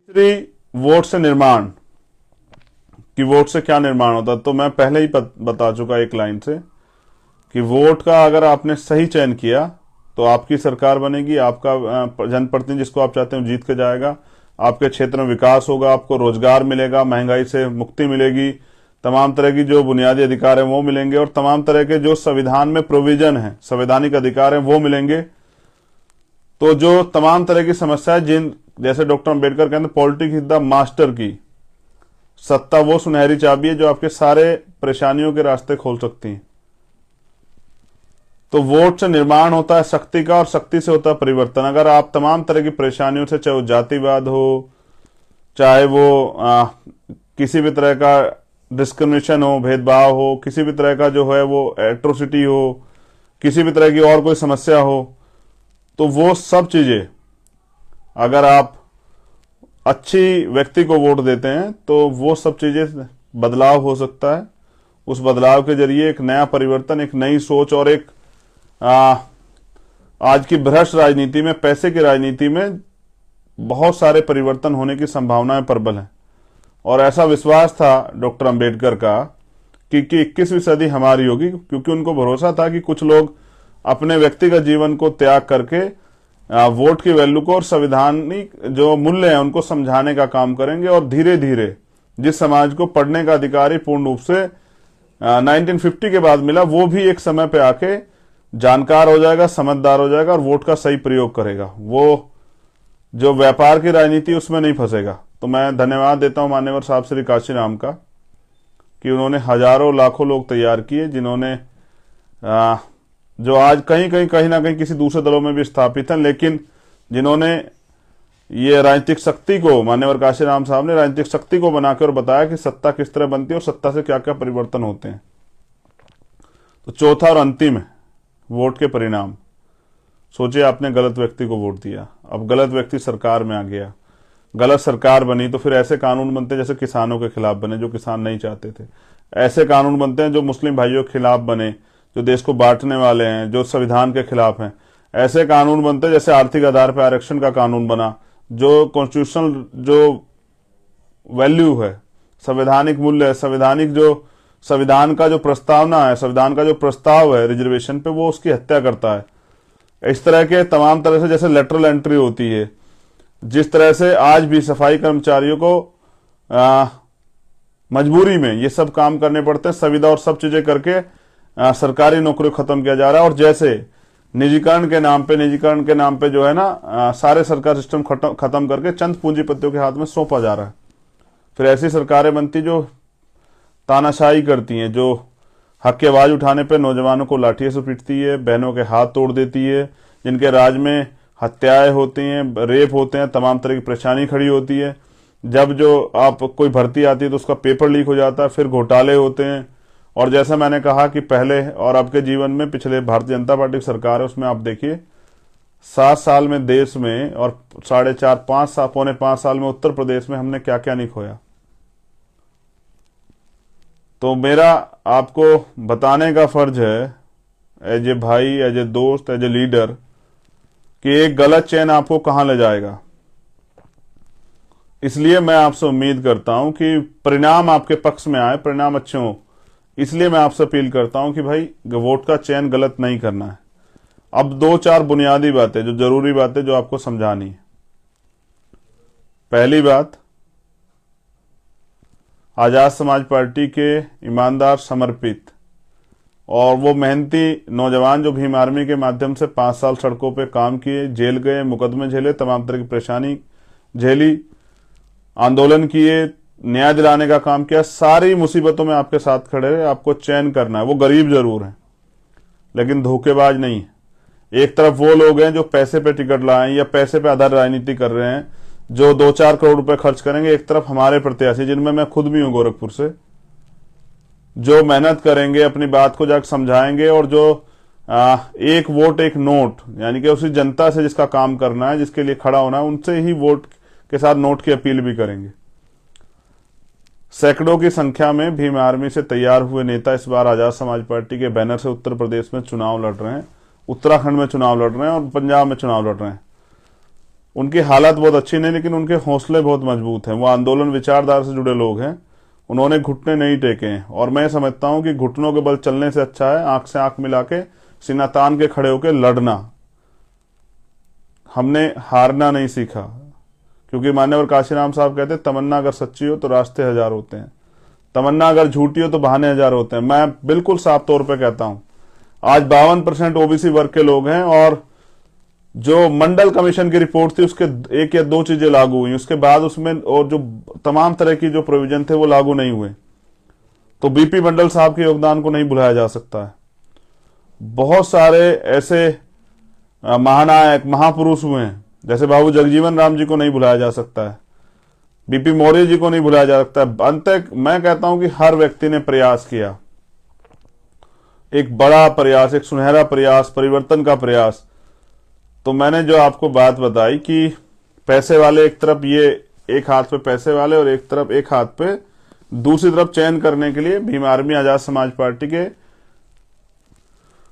तीसरी वोट से निर्माण कि वोट से क्या निर्माण होता है, तो मैं पहले ही बता चुका एक लाइन से कि वोट का अगर आपने सही चयन किया तो आपकी सरकार बनेगी, आपका जनप्रतिनिधि जिसको आप चाहते हैं जीत के जाएगा, आपके क्षेत्र में विकास होगा, आपको रोजगार मिलेगा, महंगाई से मुक्ति मिलेगी, तमाम तरह की जो बुनियादी अधिकार है वो मिलेंगे और तमाम तरह के जो संविधान में प्रोविजन है, संवैधानिक अधिकार है वो मिलेंगे। तो जो तमाम तरह की समस्याएं जिन जैसे डॉक्टर अंबेडकर कहते हैं पॉलिटिक्स इज द मास्टर की, सत्ता वो सुनहरी चाबी है जो आपके सारे परेशानियों के रास्ते खोल सकती है। तो वोट से निर्माण होता है शक्ति का और शक्ति से होता है परिवर्तन। अगर आप तमाम तरह की परेशानियों से, चाहे वो जातिवाद हो, चाहे वो किसी भी तरह का डिस्क्रिमिनेशन हो, भेदभाव हो, किसी भी तरह का जो है वो एट्रोसिटी हो, किसी भी तरह की और कोई समस्या हो, तो वो सब चीजें अगर आप अच्छी व्यक्ति को वोट देते हैं तो वो सब चीजें बदलाव हो सकता है। उस बदलाव के जरिए एक नया परिवर्तन, एक नई सोच और एक आज की भ्रष्ट राजनीति में, पैसे की राजनीति में बहुत सारे परिवर्तन होने की संभावनाएं प्रबल हैं। और ऐसा विश्वास था डॉक्टर अंबेडकर का कि 21वीं सदी हमारी होगी, क्योंकि उनको भरोसा था कि कुछ लोग अपने व्यक्तिगत जीवन को त्याग करके वोट की वैल्यू को और संवैधानिक जो मूल्य है उनको समझाने का काम करेंगे और धीरे धीरे जिस समाज को पढ़ने का अधिकार पूर्ण रूप से 1950 के बाद मिला, वो भी एक समय पे आके जानकार हो जाएगा, समझदार हो जाएगा और वोट का सही प्रयोग करेगा। वो जो व्यापार की राजनीति उसमें नहीं फंसेगा। तो मैं धन्यवाद देता हूं मान्यवर साहब श्री काशीराम का कि उन्होंने हजारों लाखों लोग तैयार किए, जिन्होंने जो आज कहीं ना कहीं किसी दूसरे दलों में भी स्थापित हैं, लेकिन जिन्होंने ये राजनीतिक शक्ति को, मान्यवर काशीराम साहब ने राजनीतिक शक्ति को बनाकर और बताया कि सत्ता किस तरह बनती है और सत्ता से क्या क्या परिवर्तन होते हैं। तो चौथा और अंतिम है वोट के परिणाम। सोचिए आपने गलत व्यक्ति को वोट दिया, अब गलत व्यक्ति सरकार में आ गया, गलत सरकार बनी, तो फिर ऐसे कानून बनते हैं जैसे किसानों के खिलाफ बने जो किसान नहीं चाहते थे, ऐसे कानून बनते हैं जो मुस्लिम भाइयों के खिलाफ बने, जो देश को बांटने वाले हैं, जो संविधान के खिलाफ हैं, ऐसे कानून बनते हैं जैसे आर्थिक आधार पर आरक्षण का कानून बना, जो कॉन्स्टिट्यूशनल जो वैल्यू है, संवैधानिक मूल्य है, संवैधानिक जो संविधान का जो प्रस्तावना है, संविधान का जो प्रस्ताव है रिजर्वेशन पे, वो उसकी हत्या करता है। इस तरह के तमाम तरह से जैसे लेटरल एंट्री होती है, जिस तरह से आज भी सफाई कर्मचारियों को मजबूरी में ये सब काम करने पड़ते हैं, संविदा और सब चीजें करके सरकारी नौकरी खत्म किया जा रहा है। और जैसे निजीकरण के नाम पे जो है ना सारे सरकार सिस्टम खत्म करके चंद पूंजीपतियों के हाथ में सौंपा जा रहा है। फिर ऐसी सरकारें बनती जो तानाशाही करती हैं, जो हक की आवाज उठाने पे नौजवानों को लाठियों से पीटती है, बहनों के हाथ तोड़ देती है, जिनके राज में हत्याएं होती हैं, रेप होते हैं, तमाम तरह की परेशानी खड़ी होती है। जब जो आप कोई भर्ती आती है तो उसका पेपर लीक हो जाता है, फिर घोटाले होते हैं। और जैसा मैंने कहा कि पहले और अब के जीवन में पिछले भारतीय जनता पार्टी की सरकार है, उसमें आप देखिए 7 साल में देश में और 4.5 पौने 5 साल में उत्तर प्रदेश में हमने क्या क्या नहीं खोया। तो मेरा आपको बताने का फर्ज है एज ए भाई, एज ए दोस्त, एज ए लीडर, कि एक गलत चयन आपको कहां ले जाएगा। इसलिए मैं आपसे उम्मीद करता हूं कि परिणाम आपके पक्ष में आए, परिणाम अच्छे हों। इसलिए मैं आपसे अपील करता हूं कि भाई वोट का चयन गलत नहीं करना है। अब 2-4 बुनियादी बातें, जो जरूरी बातें जो आपको समझानी है। पहली बात, आजाद समाज पार्टी के ईमानदार, समर्पित और वो मेहनती नौजवान जो भीम आर्मी के माध्यम से 5 साल सड़कों पे काम किए, जेल गए, मुकदमे झेले, तमाम तरह की परेशानी झेली, आंदोलन किए, न्याय दिलाने का काम किया, सारी मुसीबतों में आपके साथ खड़े रहे। आपको चयन करना है। वो गरीब जरूर है लेकिन धोखेबाज नहीं है। एक तरफ वो लोग हैं जो पैसे पे टिकट लाए या पैसे पे आधार राजनीति कर रहे हैं, जो 2-4 करोड़ रुपए खर्च करेंगे। एक तरफ हमारे प्रत्याशी, जिनमें मैं खुद भी हूं गोरखपुर से, जो मेहनत करेंगे, अपनी बात को जाकर समझाएंगे और जो एक वोट एक नोट, यानी कि उसी जनता से जिसका काम करना है, जिसके लिए खड़ा होना है, उनसे ही वोट के साथ नोट की अपील भी करेंगे। सैकड़ों की संख्या में भीम आर्मी से तैयार हुए नेता इस बार आजाद समाज पार्टी के बैनर से उत्तर प्रदेश में चुनाव लड़ रहे हैं, उत्तराखंड में चुनाव लड़ रहे हैं और पंजाब में चुनाव लड़ रहे हैं। उनकी हालत बहुत अच्छी नहीं, लेकिन उनके हौसले बहुत मजबूत हैं। वो आंदोलन विचारधारा से जुड़े लोग हैं, उन्होंने घुटने नहीं टेके हैं। और मैं समझता हूं कि घुटनों के बल चलने से अच्छा है आंख से आंख मिला के, सीना तान के खड़े होकर लड़ना। हमने हारना नहीं सीखा, क्योंकि मान्यवर काशीराम साहब कहते हैं, तमन्ना अगर सच्ची हो तो रास्ते हजार होते हैं, तमन्ना अगर झूठी हो तो बहाने हजार होते हैं। मैं बिल्कुल साफ तौर पे कहता हूं, आज 52% ओबीसी वर्ग के लोग हैं, और जो मंडल कमीशन की रिपोर्ट थी उसके 1 या 2 चीजें लागू हुई, उसके बाद उसमें और जो तमाम तरह की जो प्रोविजन थे वो लागू नहीं हुए। तो बीपी मंडल साहब के योगदान को नहीं भुलाया जा सकता है। बहुत सारे ऐसे महानायक महापुरुष हुए हैं, जैसे बाबू जगजीवन राम जी को नहीं भुलाया जा सकता है, बीपी मौर्य जी को नहीं भुलाया जा सकता है। अंत तक मैं कहता हूं कि हर व्यक्ति ने प्रयास किया, एक बड़ा प्रयास, एक सुनहरा प्रयास, परिवर्तन का प्रयास। तो मैंने जो आपको बात बताई कि पैसे वाले एक तरफ, ये एक हाथ पे पैसे वाले और एक हाथ पे दूसरी तरफ चयन करने के लिए भीम आर्मी आजाद समाज पार्टी के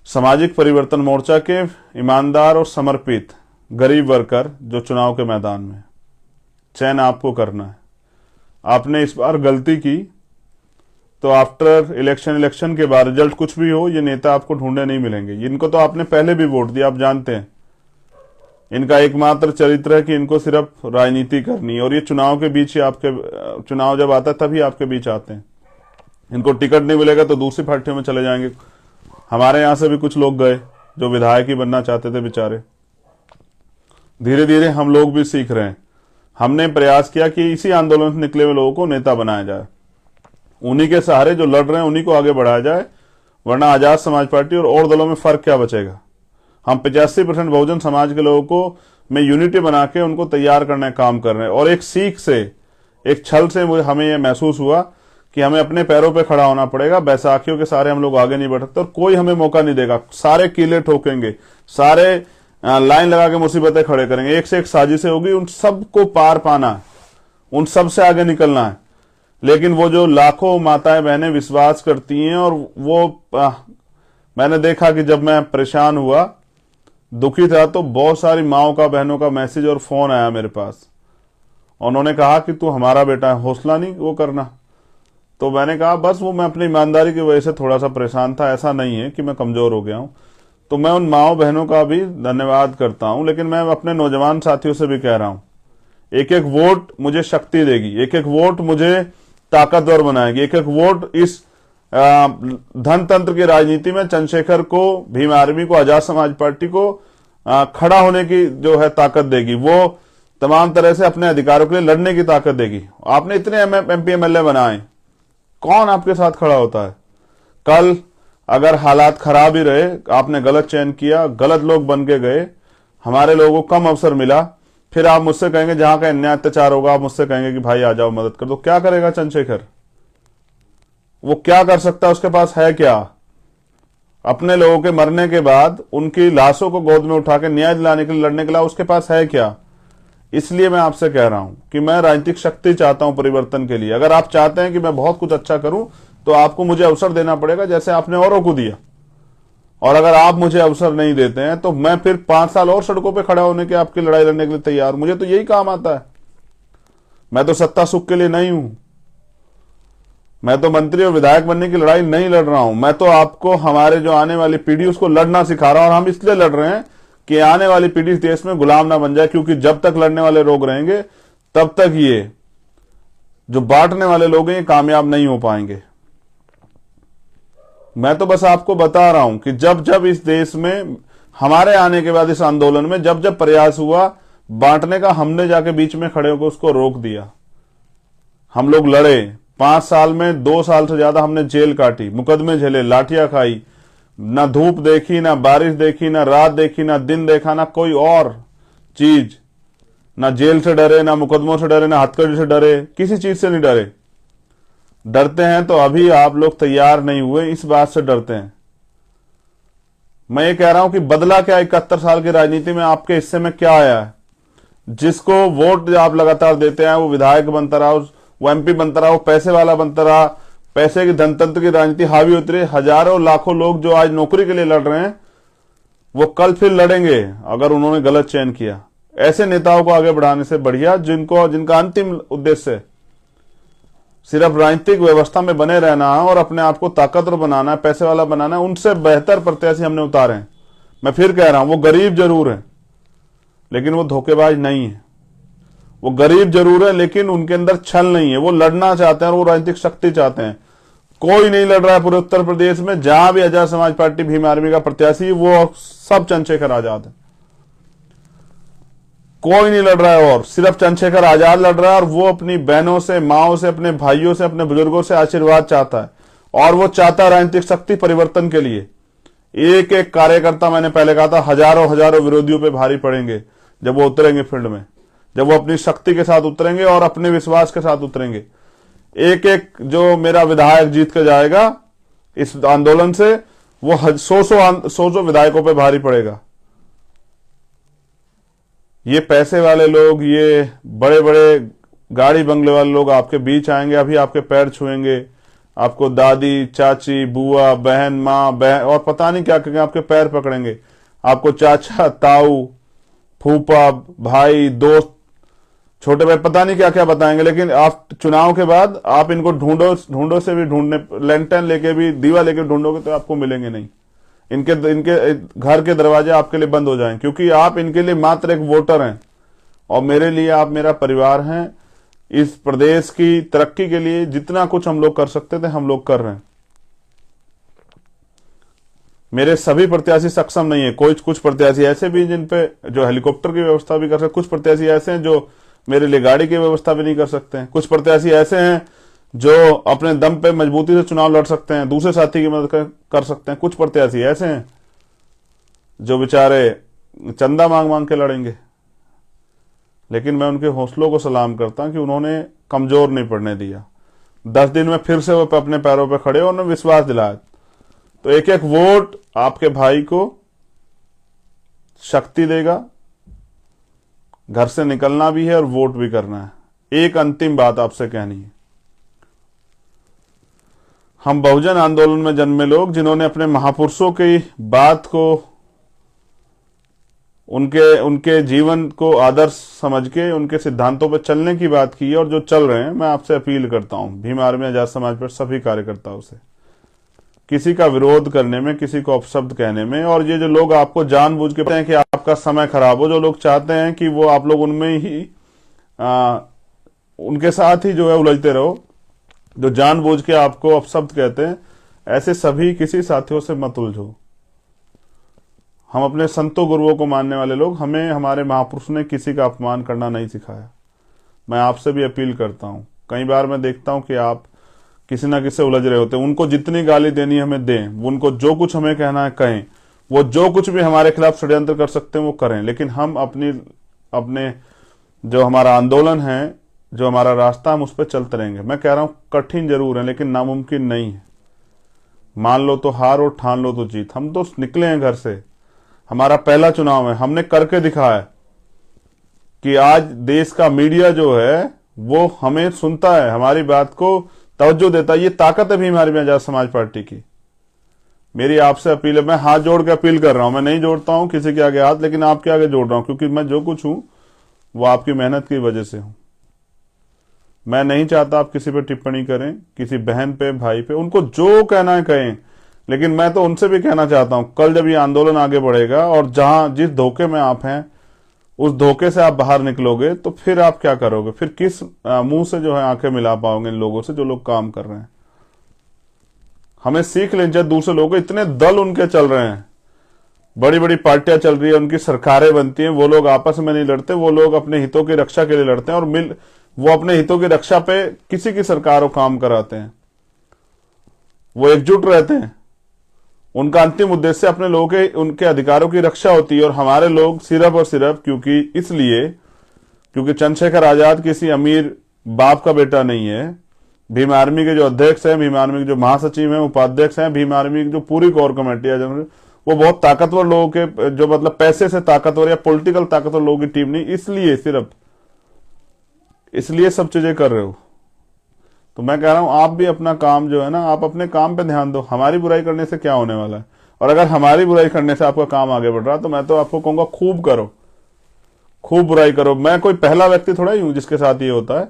सामाजिक परिवर्तन मोर्चा के ईमानदार और समर्पित गरीब वर्कर जो चुनाव के मैदान में, चयन आपको करना है। आपने इस बार गलती की तो आफ्टर इलेक्शन के बाद रिजल्ट कुछ भी हो, ये नेता आपको ढूंढे नहीं मिलेंगे। इनको तो आपने पहले भी वोट दिया, आप जानते हैं। इनका एकमात्र चरित्र है कि इनको सिर्फ राजनीति करनी है, और ये चुनाव के बीच ही, आपके चुनाव जब आता है तभी आपके बीच आते हैं। इनको टिकट नहीं मिलेगा तो दूसरी पार्टियों में चले जाएंगे। हमारे यहां से भी कुछ लोग गए जो विधायक ही बनना चाहते थे बेचारे। धीरे धीरे हम लोग भी सीख रहे हैं। हमने प्रयास किया कि इसी आंदोलन से निकले हुए लोगों को नेता बनाया जाए, उन्हीं के सहारे जो लड़ रहे हैं उन्हीं को आगे बढ़ाया जाए, वरना आजाद समाज पार्टी और दलों में फर्क क्या बचेगा। हम 85% बहुजन समाज के लोगों को में यूनिटी बना के उनको तैयार करने का काम कर रहे हैं। और एक सीख से, एक छल से हमें यह महसूस हुआ कि हमें अपने पैरों पे खड़ा होना पड़ेगा। बैसाखियों के सारे हम लोग आगे नहीं बढ़ सकते और कोई हमें मौका नहीं देगा। सारे कीले ठोकेंगे, सारे लाइन लगा के मुसीबतें खड़े करेंगे, एक से एक साजिशें होगी, उन सबको पार पाना है, उन सब से आगे निकलना है। लेकिन वो जो लाखों माताएं बहनें विश्वास करती हैं, और वो मैंने देखा कि जब मैं परेशान हुआ, दुखी था, तो बहुत सारी माओं का, बहनों का मैसेज और फोन आया मेरे पास। उन्होंने कहा कि तू हमारा बेटा है, हौसला नहीं वो करना। तो मैंने कहा बस वो मैं अपनी ईमानदारी की वजह से थोड़ा सा परेशान था, ऐसा नहीं है कि मैं कमजोर हो गया हूं। तो मैं उन माओ बहनों का भी धन्यवाद करता हूं, लेकिन मैं अपने नौजवान साथियों से भी कह रहा हूं, एक एक वोट मुझे शक्ति देगी, एक एक वोट मुझे ताकतवर बनाएगी, एक एक वोट इस धनतंत्र की राजनीति में चंद्रशेखर को, भीम आर्मी को, आजाद समाज पार्टी को खड़ा होने की जो है ताकत देगी। वो तमाम तरह से अपने अधिकारों के लिए लड़ने की ताकत देगी। आपने इतने एमपी एमएलए बनाए, कौन आपके साथ खड़ा होता है? कल अगर हालात खराब ही रहे, आपने गलत चयन किया, गलत लोग बन के गए, हमारे लोगों को कम अवसर मिला, फिर आप मुझसे कहेंगे, जहां का अन्याय अत्याचार होगा आप मुझसे कहेंगे कि भाई आ जाओ मदद कर दो। क्या करेगा चंद्रशेखर? वो क्या कर सकता है? उसके पास है क्या? अपने लोगों के मरने के बाद उनकी लाशों को गोद में उठा के न्याय दिलाने के लिए लड़ने के लिए उसके पास है क्या? इसलिए मैं आपसे कह रहा हूं कि मैं राजनीतिक शक्ति चाहता हूं परिवर्तन के लिए। अगर आप चाहते हैं कि मैं बहुत कुछ अच्छा करूं तो आपको मुझे अवसर देना पड़ेगा, जैसे आपने औरों को दिया। और अगर आप मुझे अवसर नहीं देते हैं तो मैं फिर 5 साल और सड़कों पर खड़ा होने की, आपकी लड़ाई लड़ने के लिए तैयार हूं। मुझे तो यही काम आता है। मैं तो सत्ता सुख के लिए नहीं हूं, मैं तो मंत्री और विधायक बनने की लड़ाई नहीं लड़ रहा हूं। मैं तो आपको, हमारे जो आने वाली पीढ़ी, उसको लड़ना सिखा रहा हूं। और हम इसलिए लड़ रहे हैं कि आने वाली पीढ़ी इस देश में गुलाम ना बन जाए, क्योंकि जब तक लड़ने वाले लोग रहेंगे तब तक ये जो बांटने वाले लोग हैं ये कामयाब नहीं हो पाएंगे। मैं तो बस आपको बता रहा हूं कि जब जब इस देश में हमारे आने के बाद इस आंदोलन में जब जब प्रयास हुआ बांटने का, हमने जाके बीच में खड़े होकर उसको रोक दिया। हम लोग लड़े। 5 साल में 2 साल से ज्यादा हमने जेल काटी, मुकदमे झेले, लाठियां खाई, ना धूप देखी, ना बारिश देखी, ना रात देखी, ना दिन देखा, ना कोई और चीज। ना जेल से डरे, ना मुकदमों से डरे, ना हथकड़ी से डरे, किसी चीज से नहीं डरे। डरते हैं तो अभी आप लोग तैयार नहीं हुए, इस बात से डरते हैं। मैं ये कह रहा हूं कि बदला क्या 71 साल की राजनीति में आपके हिस्से में क्या आया है? जिसको वोट आप लगातार देते हैं वो विधायक बनता रहा, वो एमपी बनता रहा, वो पैसे वाला बनता रहा, पैसे की धनतंत्र की राजनीति हावी होती रही। हजारों लाखों लोग जो आज नौकरी के लिए लड़ रहे हैं वो कल फिर लड़ेंगे अगर उन्होंने गलत चयन किया। ऐसे नेताओं को आगे बढ़ाने से बढ़िया जिनका अंतिम उद्देश्य सिर्फ राजनीतिक व्यवस्था में बने रहना है और अपने आप को ताकतवर बनाना है, पैसे वाला बनाना है, उनसे बेहतर प्रत्याशी हमने उतारे हैं। मैं फिर कह रहा हूं, वो गरीब जरूर है लेकिन वो धोखेबाज नहीं है। वो गरीब जरूर है लेकिन उनके अंदर छल नहीं है। वो लड़ना चाहते हैं और वो राजनीतिक शक्ति चाहते हैं। कोई नहीं लड़ रहा है पूरे उत्तर प्रदेश में, जहां भी आजाद समाज पार्टी भीम आर्मी का प्रत्याशी, वो सब चंद्रशेखर आजाद है। कोई नहीं लड़ रहा है और सिर्फ चंद्रशेखर आजाद लड़ रहा है, और वो अपनी बहनों से, माओ से, अपने भाइयों से, अपने बुजुर्गों से आशीर्वाद चाहता है। और वो चाहता है राजनीतिक शक्ति परिवर्तन के लिए। एक एक कार्यकर्ता, मैंने पहले कहा था, हजारों हजारों विरोधियों पे भारी पड़ेंगे जब वो उतरेंगे फील्ड में, जब वो अपनी शक्ति के साथ उतरेंगे और अपने विश्वास के साथ उतरेंगे। एक एक जो मेरा विधायक जीत के जाएगा इस आंदोलन से, वो सौ विधायकों पे भारी पड़ेगा। ये पैसे वाले लोग, ये बड़े बड़े गाड़ी बंगले वाले लोग आपके बीच आएंगे, अभी आपके पैर छुएंगे, आपको दादी, चाची, बुआ, बहन, माँ, बहन और पता नहीं क्या करेंगे, आपके पैर पकड़ेंगे, आपको चाचा, ताऊ, फूफा, भाई, दोस्त, छोटे भाई, पता नहीं क्या क्या बताएंगे। लेकिन आप चुनाव के बाद आप इनको ढूंढो से भी ढूंढने, लैंटर्न लेके भी, दीवा लेके ढूंढोगे तो आपको मिलेंगे नहीं। इनके घर के दरवाजे आपके लिए बंद हो जाएं, क्योंकि आप इनके लिए मात्र एक वोटर हैं और मेरे लिए आप मेरा परिवार हैं। इस प्रदेश की तरक्की के लिए जितना कुछ हम लोग कर सकते थे हम लोग कर रहे हैं। मेरे सभी प्रत्याशी सक्षम नहीं है। कुछ प्रत्याशी ऐसे भी जिन पे जो हेलीकॉप्टर की व्यवस्था भी कर सकते, कुछ प्रत्याशी ऐसे हैं जो मेरे लिए गाड़ी की व्यवस्था भी नहीं कर सकते हैं, कुछ प्रत्याशी ऐसे हैं जो अपने दम पे मजबूती से चुनाव लड़ सकते हैं, दूसरे साथी की मदद कर सकते हैं, कुछ प्रत्याशी ऐसे हैं जो बेचारे चंदा मांग मांग के लड़ेंगे। लेकिन मैं उनके हौसलों को सलाम करता हूं कि उन्होंने कमजोर नहीं पड़ने दिया। 10 दिन में फिर से वो अपने पैरों पे खड़े और उन्होंने विश्वास दिलाया। तो एक एक वोट आपके भाई को शक्ति देगा। घर से निकलना भी है और वोट भी करना है। एक अंतिम बात आपसे कहनी है, हम बहुजन आंदोलन में जन्मे लोग जिन्होंने अपने महापुरुषों की बात को, उनके जीवन को आदर्श समझ के उनके सिद्धांतों पर चलने की बात की है और जो चल रहे हैं, मैं आपसे अपील करता हूं भीम आर्मी आजाद समाज पर सभी कार्यकर्ताओं से, किसी का विरोध करने में, किसी को अपशब्द कहने में, और ये जो लोग आपको जानबूझ के कहते हैं कि आपका समय खराब हो, जो लोग चाहते हैं कि वो आप लोग उनमें ही उनके साथ ही जो है उलझते रहो, जो जानबूझ के आपको अपशब्द कहते हैं, ऐसे सभी किसी साथियों से मत उलझो। हम अपने संतों गुरुओं को मानने वाले लोग, हमें हमारे महापुरुष ने किसी का अपमान करना नहीं सिखाया। मैं आपसे भी अपील करता हूं, कई बार मैं देखता हूं कि आप किसी ना किसी से उलझ रहे होते हैं। उनको जितनी गाली देनी हमें दें, उनको जो कुछ हमें कहना है कहें, वो जो कुछ भी हमारे खिलाफ षड्यंत्र कर सकते हैं वो करें, लेकिन हम अपने जो हमारा आंदोलन है, जो हमारा रास्ता, हम उस पर चलते रहेंगे। मैं कह रहा हूं कठिन जरूर है लेकिन नामुमकिन नहीं है। मान लो तो हार और ठान लो तो जीत। हम तो निकले हैं घर से, हमारा पहला चुनाव है, हमने करके दिखाया कि आज देश का मीडिया जो है वो हमें सुनता है, हमारी बात को तवज्जो देता है। ये ताकत है भीम आर्मी आजाद समाज पार्टी की। मेरी आपसे अपील है, मैं हाथ जोड़ के अपील कर रहा हूं, मैं नहीं जोड़ता हूं किसी के आगे हाथ, लेकिन आपके आगे जोड़ रहा हूं, क्योंकि मैं जो कुछ हूं वो आपकी मेहनत की वजह से हूं। मैं नहीं चाहता आप किसी पे टिप्पणी करें, किसी बहन पे, भाई पे, उनको जो कहना है कहें, लेकिन मैं तो उनसे भी कहना चाहता हूं, कल जब ये आंदोलन आगे बढ़ेगा और जिस धोखे में आप हैं उस धोखे से आप बाहर निकलोगे तो फिर आप क्या करोगे? फिर किस मुंह से जो है आंखें मिला पाओगे इन लोगों से जो लोग काम कर रहे हैं? हमें सीख लें, जब दूसरे लोग, इतने दल उनके चल रहे हैं, बड़ी बड़ी पार्टियां चल रही है, उनकी सरकारें बनती हैं, वो लोग आपस में नहीं लड़ते, वो लोग अपने हितों की रक्षा के लिए लड़ते हैं और वो अपने हितों की रक्षा पे किसी की सरकार को काम कराते हैं। वो एकजुट रहते हैं, उनका अंतिम उद्देश्य अपने लोगों के, उनके अधिकारों की रक्षा होती है। और हमारे लोग सिर्फ और सिर्फ क्योंकि चंद्रशेखर आजाद किसी अमीर बाप का बेटा नहीं है। भीम आर्मी के जो अध्यक्ष हैं, भीम आर्मी के जो महासचिव हैं, उपाध्यक्ष हैं, भीम आर्मी की जो पूरी कोर कमेटी है, वो बहुत ताकतवर लोगों के, जो मतलब पैसे से ताकतवर या पॉलिटिकल ताकतवर लोगों की टीम नहीं, इसलिए सब चीजें कर रहे हो। तो मैं कह रहा हूं आप भी अपना काम जो है ना, आप अपने काम पे ध्यान दो। हमारी बुराई करने से क्या होने वाला है? और अगर हमारी बुराई करने से आपका काम आगे बढ़ रहा है तो मैं तो आपको कहूंगा खूब करो, खूब बुराई करो। मैं कोई पहला व्यक्ति थोड़ा ही हूं जिसके साथ ये होता है।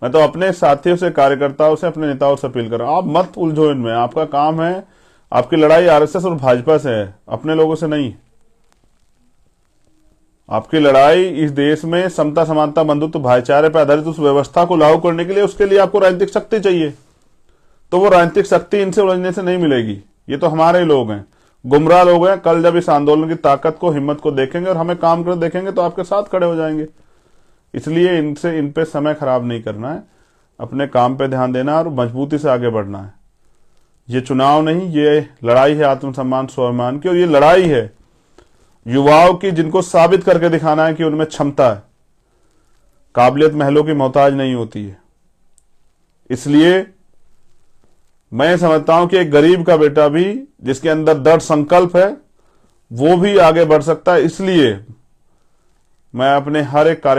मैं तो अपने साथियों से, कार्यकर्ताओं से, अपने नेताओं से अपील कर रहा हूं, आप मत उलझो इनमें। आपका काम है, आपकी लड़ाई आरएसएस और भाजपा से है, अपने लोगों से नहीं। आपकी लड़ाई इस देश में समता, समानता, बंधुत्व, भाईचारे पर आधारित उस व्यवस्था को लागू करने के लिए, उसके लिए आपको राजनीतिक शक्ति चाहिए। तो वो राजनीतिक शक्ति इनसे उलझने से नहीं मिलेगी। ये तो हमारे ही लोग हैं, गुमराह लोग हैं। कल जब इस आंदोलन की ताकत को, हिम्मत को देखेंगे और हमें काम कर देखेंगे तो आपके साथ खड़े हो जाएंगे। इसलिए इन पे समय खराब नहीं करना है, अपने काम पे ध्यान देना और मजबूती से आगे बढ़ना है। ये चुनाव नहीं, ये लड़ाई है आत्मसम्मान, स्वाभिमान की। और ये लड़ाई है युवाओं की, जिनको साबित करके दिखाना है कि उनमें क्षमता है। काबिलियत महलों की मोहताज नहीं होती है। इसलिए मैं समझता हूं कि एक गरीब का बेटा भी, जिसके अंदर दृढ़ संकल्प है, वो भी आगे बढ़ सकता है। इसलिए मैं अपने हर एक कार्य